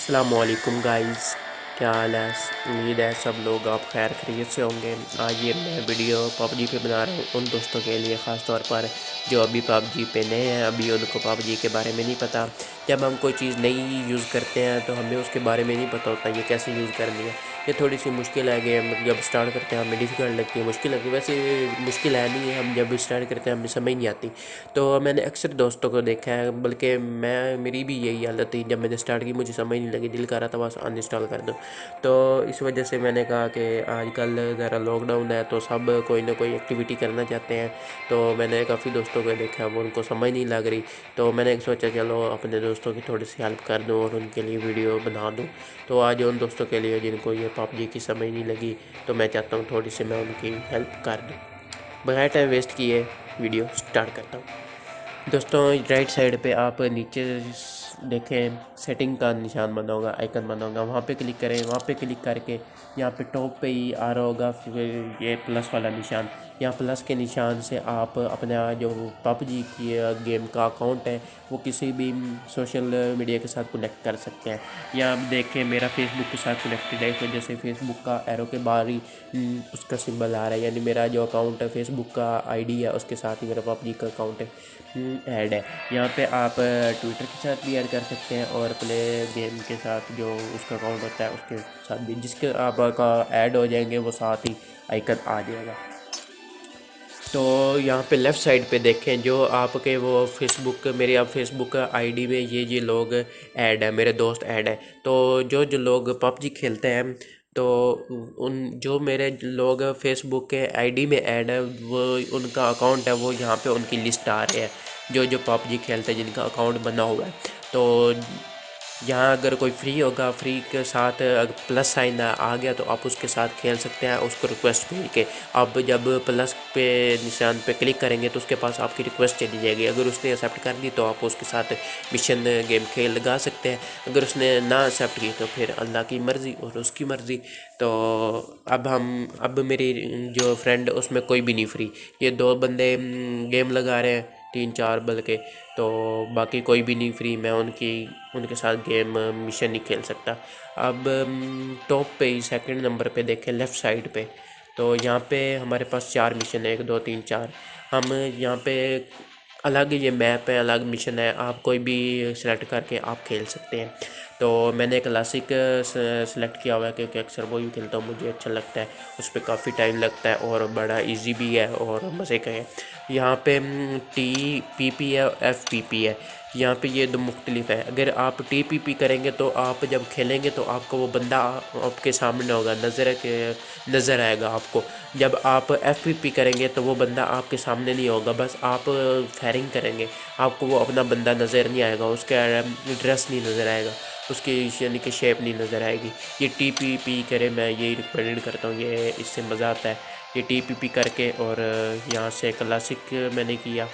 अस्सलामुअलैकुम गाइस, क्या हाल है। उम्मीद है सब लोग आप खैर खैरियत से होंगे। आज ये मैं वीडियो पबजी पे बना रहा हूँ उन दोस्तों के लिए, ख़ास तौर पर जो अभी पबजी पे नए हैं, अभी उनको पबजी के बारे में नहीं पता। जब हम कोई चीज़ नई यूज़ करते हैं तो हमें उसके बारे में नहीं पता होता ये कैसे यूज़ करनी है। ये थोड़ी सी मुश्किल है गेम, जब स्टार्ट करते हैं हमें डिफ़िकल्ट लगती है, मुश्किल लगती है। वैसे मुश्किल है नहीं है, हम जब स्टार्ट करते हैं हमें समझ नहीं आती। तो मैंने अक्सर दोस्तों को देखा है, बल्कि मेरी भी यही हालत थी। जब मैंने स्टार्ट की मुझे समझ नहीं लगी, दिल कर रहा था बस अनइंस्टॉल कर दो। तो इस वजह से मैंने कहा कि आजकल ज़रा लॉकडाउन है तो सब कोई ना कोई एक्टिविटी करना चाहते हैं। तो मैंने काफ़ी दोस्तों को देखा, वो उनको समझ नहीं लग रही। तो मैंने सोचा चलो अपने दोस्तों की थोड़ी सी हेल्प कर दूँ और उनके लिए वीडियो बना दूँ। तो आज उन दोस्तों के लिए जिनको ये पबजी की समझ नहीं लगी, तो मैं चाहता हूँ थोड़ी सी मैं उनकी हेल्प कर दूँ। बगैर टाइम वेस्ट किए वीडियो स्टार्ट करता हूँ। दोस्तों, राइट साइड पे आप नीचे देखें, सेटिंग का निशान बना होगा, आइकन बना होगा, वहाँ पे क्लिक करें। वहाँ पे क्लिक करके यहाँ पे टॉप पे ही आ रहा होगा फिर ये प्लस वाला निशान। यहाँ प्लस के निशान से आप अपना जो पबजी की गेम का अकाउंट है वो किसी भी सोशल मीडिया के साथ कनेक्ट कर सकते हैं। यहाँ आप देखें मेरा फेसबुक के साथ कनेक्टेड है, इस वजह से फेसबुक का एरो के बाहर ही उसका सिंबल आ रहा है, यानी मेरा जो अकाउंट है फेसबुक का आईडी है उसके साथ ही मेरा पबजी का अकाउंट है ऐड है। यहाँ पे आप ट्विटर के साथ भी ऐड कर सकते हैं और प्ले गेम के साथ जो उसका अकाउंट होता है उसके साथ भी, जिसके आपका ऐड हो जाएंगे वो साथ ही आइकन आ जाएगा। तो यहाँ पे लेफ़्ट साइड पे देखें जो आपके वो फेसबुक, मेरे आप फेसबुक आईडी में ये लोग ऐड है, मेरे दोस्त ऐड है। तो जो लोग पबजी खेलते हैं तो उन जो मेरे लोग फेसबुक के आईडी में ऐड है वो उनका अकाउंट है, वो यहाँ पे उनकी लिस्ट आ रही है, जो पबजी खेलते हैं जिनका अकाउंट बना हुआ है। तो यहाँ अगर कोई फ्री होगा, फ्री के साथ अगर प्लस साइन आ गया तो आप उसके साथ खेल सकते हैं उसको रिक्वेस्ट भेज के। आप जब प्लस पे निशान पे क्लिक करेंगे तो उसके पास आपकी रिक्वेस्ट चली जाएगी। अगर उसने एक्सेप्ट कर दी तो आप उसके साथ मिशन गेम खेल लगा सकते हैं। अगर उसने ना एक्सेप्ट की तो फिर अल्लाह की मर्ज़ी और उसकी मर्ज़ी। तो अब मेरी जो फ्रेंड उसमें कोई भी नहीं फ्री, ये दो बंदे गेम लगा रहे हैं, तीन चार बल्कि। तो बाकी कोई भी नहीं फ्री, मैं उनके साथ गेम मिशन नहीं खेल सकता। अब टॉप पे ही सेकंड नंबर पे देखें लेफ़्ट साइड पे, तो यहाँ पे हमारे पास 4 मिशन है, 1 2 3 4। हम यहाँ पे अलग ये मैप है, अलग मिशन है, आप कोई भी सेलेक्ट करके आप खेल सकते हैं। तो मैंने क्लासिक सेलेक्ट किया हुआ है क्योंकि अक्सर वही खेलता हूँ, मुझे अच्छा लगता है। उस पर काफ़ी टाइम लगता है और बड़ा इजी भी है और मज़े का है। यहाँ पे TPP है, FPP है। यहाँ पे ये दो मुख्तलिफ है। अगर आप TPP करेंगे तो आप जब खेलेंगे तो आपको वो बंदा आपके सामने होगा, नज़र आएगा आपको। जब आप FPP करेंगे तो वो बंदा आपके सामने नहीं होगा, बस आप फायरिंग करेंगे, आपको वो अपना बंदा नज़र नहीं आएगा, उसका ड्रेस नहीं नज़र आएगा, उसकी यानी कि शेप नहीं नज़र आएगी। ये TPP करे, मैं यही रिकमेंड करता हूँ, ये इससे मज़ा आता है। ये TPP करके और यहाँ से क्लासिक मैंने किया,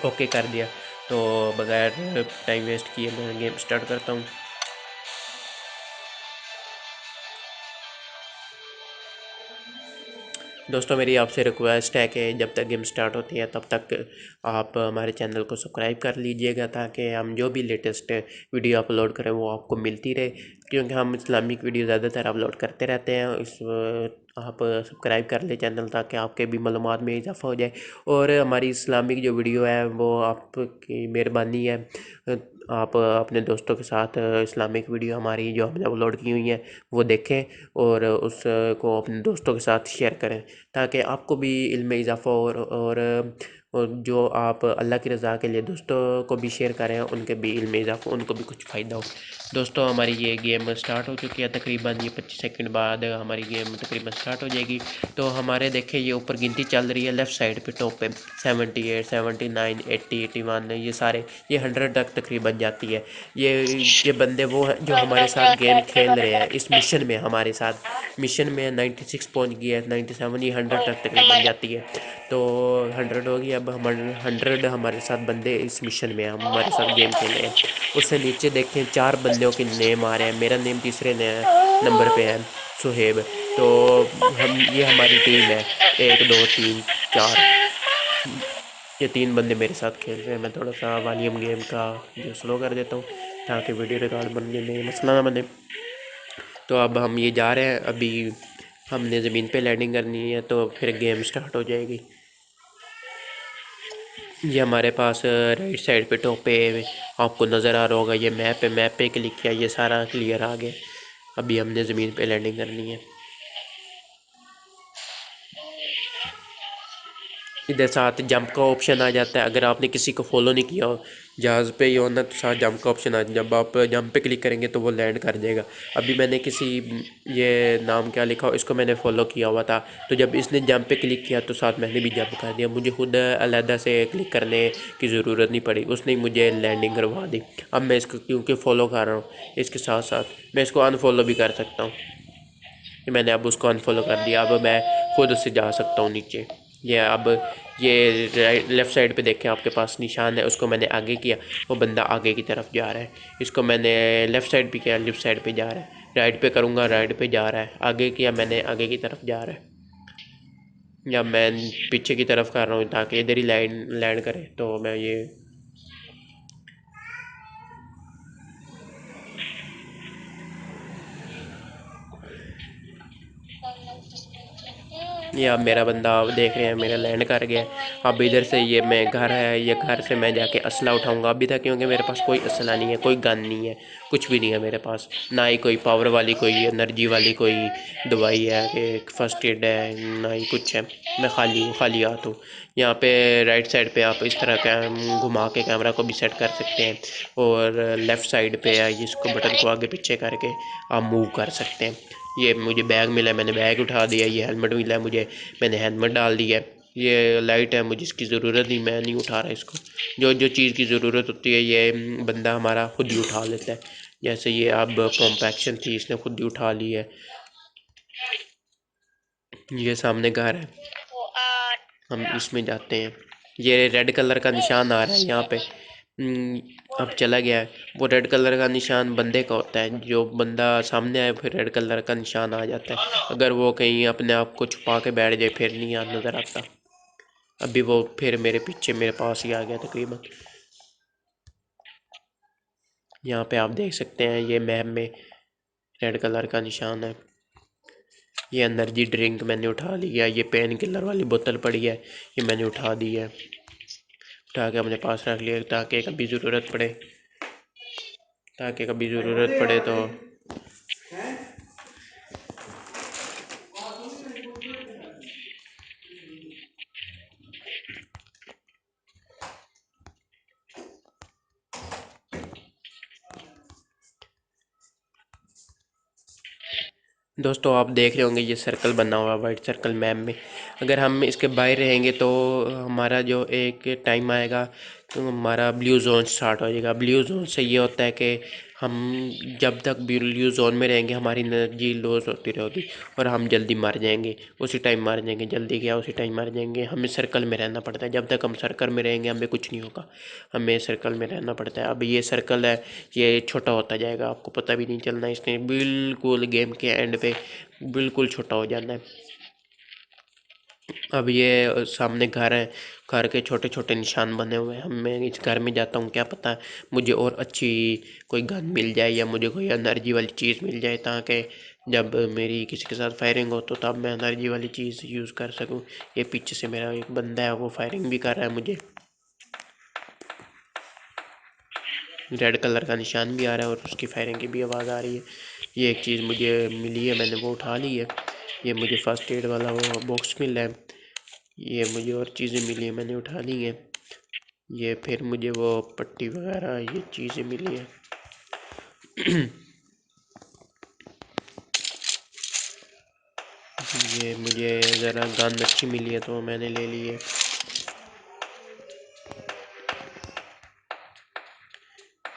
ओके कर दिया। तो बगैर टाइम वेस्ट किए मैं गेम स्टार्ट करता हूँ। दोस्तों, मेरी आपसे रिक्वेस्ट है कि जब तक गेम स्टार्ट होती है तब तक आप हमारे चैनल को सब्सक्राइब कर लीजिएगा, ताकि हम जो भी लेटेस्ट वीडियो अपलोड करें वो आपको मिलती रहे। क्योंकि हम इस्लामिक वीडियो ज़्यादातर अपलोड करते रहते हैं। आप सब्सक्राइब कर ले चैनल, ताकि आपके भी मालूमात में इजाफ़ा हो जाए। और हमारी इस्लामिक जो वीडियो है वो आपकी मेहरबानी है, आप अपने दोस्तों के साथ इस्लामिक वीडियो हमारी जो हमने अपलोड की हुई हैं वो देखें और उसको अपने दोस्तों के साथ शेयर करें, ताकि आपको भी इल्म में इजाफ़ा हो। और जो आप अल्लाह की रज़ा के लिए दोस्तों को भी शेयर करें, उनके भी इल्म में इजाफ़ा, उनको भी कुछ फ़ायदा हो। दोस्तों, हमारी ये गेम स्टार्ट हो चुकी है, तकरीबन ये 25 सेकंड बाद हमारी गेम तकरीबन स्टार्ट हो जाएगी। तो हमारे देखें ये ऊपर गिनती चल रही है लेफ़्ट साइड पे टॉप पे, 78 79 80 81, ये सारे ये 100 तक तकरीबन जाती है। ये बंदे वो हैं जो हमारे साथ गेम खेल रहे हैं इस मिशन में, हमारे साथ मिशन में 96 पहुंच गई है, 97, ये 100 तक तकरीबन जाती है। तो 100 होगी, अब हम 100 हमारे साथ बंदे इस मिशन में हमारे साथ गेम खेल रहे हैं। उससे नीचे देखें 4 बंदों के नेम आ रहे हैं, मेरा नेम तीसरे नंबर पे है, सुहेब। तो ये हमारी टीम है, 1 2 3 4। ये 3 बंदे मेरे साथ खेल रहे हैं। मैं थोड़ा सा वॉल्यूम गेम का जो स्लो कर देता हूँ ताकि वीडियो रिकॉर्ड बनने में मसला ना बने। तो अब हम ये जा रहे हैं, अभी हमने ज़मीन पे लैंडिंग करनी है तो फिर गेम स्टार्ट हो जाएगी। ये हमारे पास राइट साइड पे टॉप पे आपको नज़र आ रहा होगा, ये मैप है। मैप पे क्लिक किया, ये सारा क्लियर आ गया। अभी हमने ज़मीन पे लैंडिंग करनी है। इधर साथ जंप का ऑप्शन आ जाता है। अगर आपने किसी को फॉलो नहीं किया हो, जहाज़ पे ही हो ना, तो साथ जंप का ऑप्शन आ, जब आप जंप पे क्लिक करेंगे तो वो लैंड कर देगा। अभी मैंने किसी, ये नाम क्या लिखा हो, इसको मैंने फॉलो किया हुआ था, तो जब इसने जंप पे क्लिक किया तो साथ मैंने भी जंप कर दिया। मुझे खुद अलहदा से क्लिक करने की ज़रूरत नहीं पड़ी, उसने ही मुझे लैंडिंग करवा दी। अब मैं इसको क्योंकि फ़ॉलो कर रहा हूँ, इसके साथ साथ मैं इसको अनफॉलो भी कर सकता हूँ। कि मैंने अब उसको अनफॉलो कर दिया, अब मैं खुद उससे जा सकता हूँ नीचे। ये अब ये राइट लेफ़्ट साइड पे देखें, आपके पास निशान है, उसको मैंने आगे किया, वो बंदा आगे की तरफ जा रहा है। इसको मैंने लेफ़्ट साइड पे किया, लेफ़्ट साइड पे जा रहा है। राइट पे करूँगा, राइट पे जा रहा है। आगे किया मैंने, आगे की तरफ जा रहा है। या मैं पीछे की तरफ कर रहा हूँ ताकि इधर ही लैंड करे, तो मैं ये अब मेरा बंदा, आप देख रहे हैं, मेरा लैंड कर गया। अब इधर से ये मैं घर है, ये घर से मैं जाके असला उठाऊंगा। अभी तक क्योंकि मेरे पास कोई असला नहीं है, कोई गन नहीं है, कुछ भी नहीं है मेरे पास। ना ही कोई पावर वाली, कोई एनर्जी वाली कोई दवाई है कि फर्स्ट एड है, ना ही कुछ है। मैं खाली हूँ, खाली हाथ हूँ। यहाँ पे राइट साइड पे आप इस तरह का घुमा के कैमरा को भी सेट कर सकते हैं, और लेफ़्ट साइड पे है, इसको बटन को आगे पीछे करके आप मूव कर सकते हैं। ये मुझे बैग मिला, मैंने बैग उठा दिया। ये हेलमेट मिला है मुझे, मैंने हेलमेट डाल दिया है। ये लाइट है, मुझे इसकी ज़रूरत नहीं, मैं नहीं उठा रहा इसको। जो जो चीज़ की ज़रूरत होती है ये बंदा हमारा खुद ही उठा लेता है। जैसे ये अब पंप एक्शन थी, इसने खुद ही उठा ली है। ये सामने घर है, हम इसमें जाते हैं। ये रेड कलर का निशान आ रहा है यहाँ पे। अब चला गया है। वो रेड कलर का निशान बंदे का होता है, जो बंदा सामने आए फिर रेड कलर का निशान आ जाता है। अगर वो कहीं अपने आप को छुपा के बैठ जाए फिर नहीं याद नज़र आता। अभी वो फिर मेरे पीछे मेरे पास ही आ गया तकरीबन। यहाँ पे आप देख सकते हैं, ये मैप में रेड कलर का निशान है। ये एनर्जी ड्रिंक मैंने उठा लिया। ये पेन किलर वाली बोतल पड़ी है, ये मैंने उठा दी है। उठा के अपने पास रख लिया ताकि कभी ज़रूरत पड़े तो। दोस्तों आप देख रहे होंगे, ये सर्कल बना हुआ है, वाइट सर्कल मैप में। अगर हम इसके बाहर रहेंगे तो हमारा जो एक टाइम आएगा तो हमारा ब्लू जोन स्टार्ट हो जाएगा। ब्लू जोन से ये होता है कि हम जब तक ब्लू जोन में रहेंगे हमारी एनर्जी लॉस होती रहेगी और हम जल्दी मर जाएंगे। उसी टाइम मर जाएंगे, जल्दी क्या उसी टाइम मर जाएंगे। हमें सर्कल में रहना पड़ता है, जब तक हम सर्कल में रहेंगे हमें कुछ नहीं होगा, हमें सर्कल में रहना पड़ता है। अब ये सर्कल है, ये छोटा होता जाएगा, आपको पता भी नहीं चलना। इसने बिल्कुल गेम के एंड पे बिल्कुल छोटा हो जाना है। अब ये सामने घर है, घर के छोटे छोटे निशान बने हुए हैं। मैं इस घर में जाता हूँ, क्या पता मुझे और अच्छी कोई गन मिल जाए या मुझे कोई एनर्जी वाली चीज़ मिल जाए, ताकि जब मेरी किसी के साथ फायरिंग हो तो तब मैं एनर्जी वाली चीज़ यूज़ कर सकूँ। ये पीछे से मेरा एक बंदा है, वो फायरिंग भी कर रहा है मुझे। रेड कलर का निशान भी आ रहा है और उसकी फायरिंग की भी आवाज़ आ रही है। ये एक चीज़ मुझे मिली है, मैंने वो उठा ली है। ये मुझे फ़र्स्ट एड वाला वो बॉक्स मिला है। ये मुझे और चीज़ें मिली हैं, मैंने उठा ली हैं। ये फिर मुझे वो पट्टी वगैरह ये चीज़ें मिली हैं। ये मुझे ज़रा गन अच्छी मिली है तो मैंने ले ली है।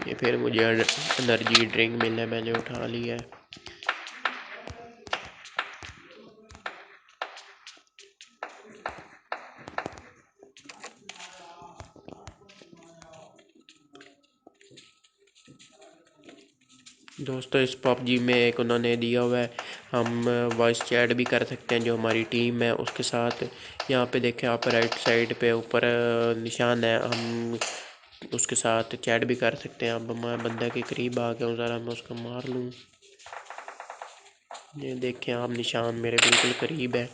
ये फिर मुझे एनर्जी ड्रिंक मिला है, मैंने उठा लिया है। दोस्तों इस पबजी में एक उन्होंने दिया हुआ है, हम वॉइस चैट भी कर सकते हैं जो हमारी टीम है उसके साथ। यहाँ पे देखें आप राइट साइड पे ऊपर निशान है, हम उसके साथ चैट भी कर सकते हैं। अब मैं बंदे के करीब आ गया हूँ, ज़रा मैं उसको मार लूँ। ये देखें आप, निशान मेरे बिल्कुल करीब है।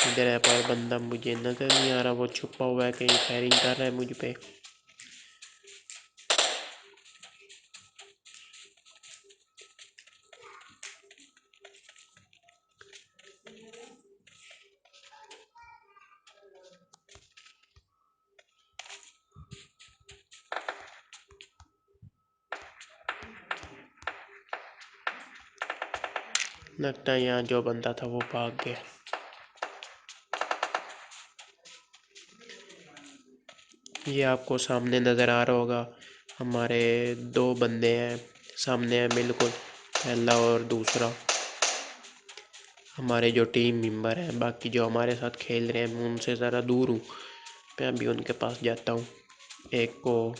इधर है पर बंदा मुझे नज़र नहीं आ रहा, वो छुपा हुआ है, कहीं फायरिंग कर रहा है मुझ पे। लगता है यहाँ जो बंदा था वो भाग गया। ये आपको सामने नज़र आ रहा होगा, हमारे दो बंदे हैं सामने हैं बिल्कुल, पहला और दूसरा हमारे जो टीम मेंबर हैं। बाकी जो हमारे साथ खेल रहे हैं मैं उनसे ज़रा दूर हूँ, मैं अभी उनके पास जाता हूँ। एक को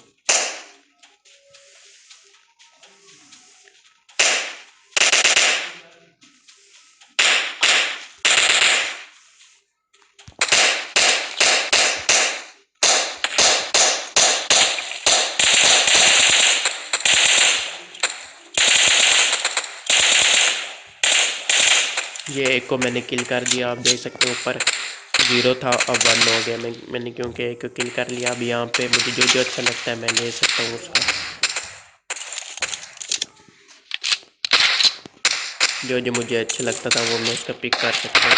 ये एक को मैंने किल कर दिया, आप देख सकते हो ऊपर 0 था अब 1 हो गया। मैंने क्योंकि एक को किल कर लिया। अब यहाँ पे मुझे जो जो अच्छा लगता है मैं ले सकता हूँ उसका, जो जो मुझे अच्छा लगता था वो मैं उसका पिक कर सकता हूँ।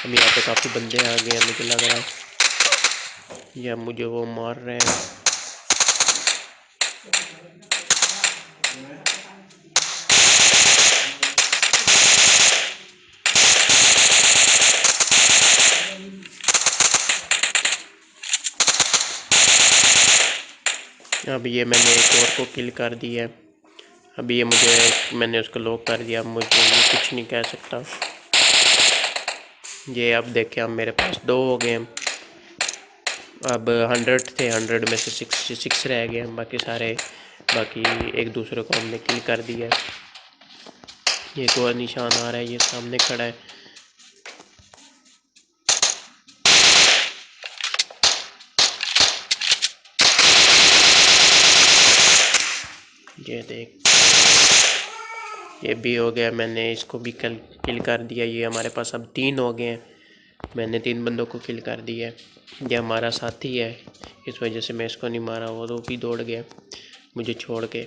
अब यहाँ पे काफ़ी बंदे आ गए हैं, मुझे लग रहा है या मुझे वो मार रहे हैं। अब ये मैंने एक और को किल कर दिया है। अब ये मैंने उसको लॉक कर दिया, अब मुझे ये कुछ नहीं कह सकता। ये अब देखें, अब मेरे पास 2 हो गए हैं। अब 100 थे, 100 में से 66 रह गए हैं, बाकी एक दूसरे को हमने किल कर दिया है। ये एक और निशान आ रहा है, ये सामने खड़ा है। ये देख, ये भी हो गया, मैंने इसको भी किल कर दिया। ये हमारे पास अब 3 हो गए हैं, मैंने 3 बंदों को किल कर दिया है। ये हमारा साथी है, इस वजह से मैं इसको नहीं मारा, वो तो भी दौड़ गया मुझे छोड़ के।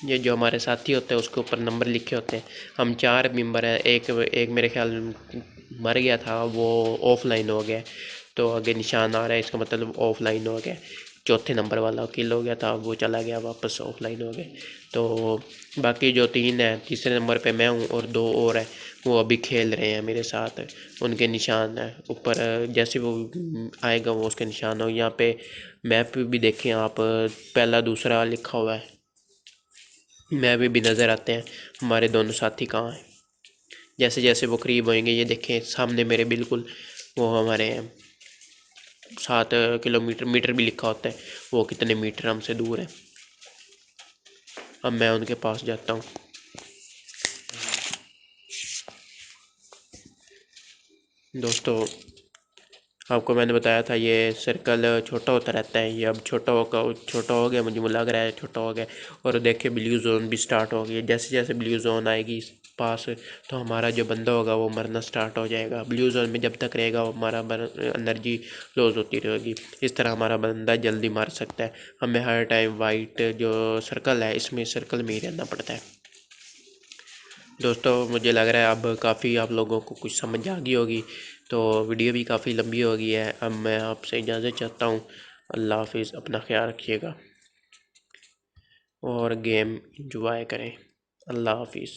ये जो हमारे साथी होते हैं उसके ऊपर नंबर लिखे होते हैं। हम 4 मेंबर हैं, एक एक मेरे ख्याल मर गया था, वो ऑफलाइन हो गया, तो आगे निशान आ रहा है, इसका मतलब ऑफलाइन हो गया। चौथे नंबर वाला किल हो गया था, वो चला गया वापस, ऑफलाइन हो गए। तो बाकी जो 3 है, तीसरे नंबर पे मैं हूँ और 2 और है, वो अभी खेल रहे हैं मेरे साथ। उनके निशान है ऊपर, जैसे वो आएगा वो उसके निशान हो। यहाँ पे मैप भी देखें आप, पहला दूसरा लिखा हुआ है, मैप भी नज़र आते हैं हमारे दोनों साथी कहाँ हैं। जैसे जैसे वो करीब होंगे, ये देखें सामने मेरे बिल्कुल, वो हमारे 7 किलोमीटर, मीटर भी लिखा होता है, वो कितने मीटर हमसे दूर है। अब मैं उनके पास जाता हूँ। दोस्तों आपको मैंने बताया था ये सर्कल छोटा होता रहता है, ये अब छोटा हो गया, मुझे लग रहा है छोटा हो गया। और देखिए ब्लू जोन भी स्टार्ट हो गई, जैसे जैसे ब्लू जोन आएगी इस पास, तो हमारा जो बंदा होगा वो मरना स्टार्ट हो जाएगा। ब्लू जोन में जब तक रहेगा वो हमारा एनर्जी लॉस होती रहेगी, इस तरह हमारा बंदा जल्दी मार सकता है। हमें हर टाइम वाइट जो सर्कल है, इसमें सर्कल में ही रहना पड़ता है। दोस्तों मुझे लग रहा है अब काफ़ी आप लोगों को कुछ समझ आ गई होगी, तो वीडियो भी काफ़ी लंबी हो गई है। अब मैं आपसे इजाज़त चाहता हूँ। अल्लाह हाफिज़, अपना ख्याल रखिएगा और गेम इंजॉय करें। अल्लाह हाफिज़।